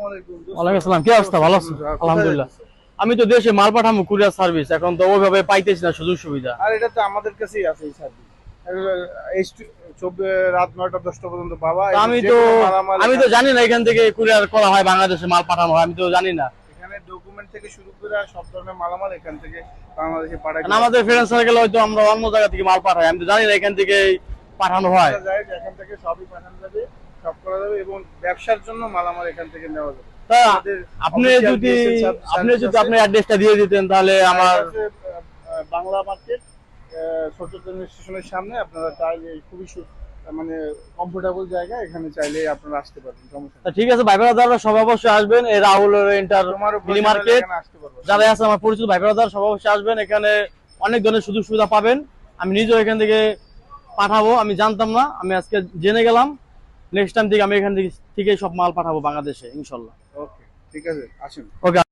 ওয়ালাইকুম আসসালাম, কি অবস্থা? ভালো আছেন? আলহামদুলিল্লাহ। আমি তো দেশে মাল পাঠাবো কুরিয়ার সার্ভিস, এখন তো ওইভাবে পাইতেছি না সুযোগ সুবিধা। আর এটা তো আমাদের কাছেই আছে এই সার্ভিস। এই রাত 9টা 10টা পর্যন্ত পাবা। তা আমি যে তো কোনো মালামাল আমি তো এখানে জানি না এখান থেকে কুরিয়ার করা হয়, বাংলাদেশে মাল পাঠানো হয়, আমি তো জানি না। এখানে ডকুমেন্ট থেকে শুরু করে সব ধরনের মালামাল এখান থেকে বাংলাদেশে পাঠায় কারণ আমাদের ফ্রেন্ড সার্কেল হয়তো আমরা অন্য জায়গা থেকে মাল পাঠাই, আমি তো জানি না এখান থেকে পাঠানো হয়। যায় যে এখান থেকে সবই পাঠানো যাবে, সব করা যাবে এবং ব্যবসার জন্য মালামাল এখান থেকে নেওয়া যাবে। তা আমাদের আপনি official যদি DSL আপনার অ্যাড্রেসটা দিয়ে দিতেন তাহলে আমার। বাংলা মার্কেট ছোট ট্রেন স্টেশনের সামনে। আপনারা চাইলে খুবই মানে কমফোর্টেবল জায়গা, এখানে চাইলে আপনারা আসতে পারবেন, সমস্যা তা ঠিক আছে, ভাই ব্রাদাররা সব অবশ্যই আসবেন, এই রাহুল এন্টার মিনি মার্কেট আসতে পারবেন। যারা আছে আমার পরিচিত ভাই ব্রাদার সব অবশ্যই আসবেন, এখানে অনেক ধরনের সুযোগ সুবিধা পাবেন। আমি নিজেও এখান থেকে পাঠাবো, আমি জানতাম না, আমি আজকে জেনে গেলাম। নেক্সট টাইম থেকে আমি এখান থেকে সব মাল পাঠাবো বাংলাদেশে ইনশাল্লাহ। ওকে, ঠিক আছে, আসুন। ওকে।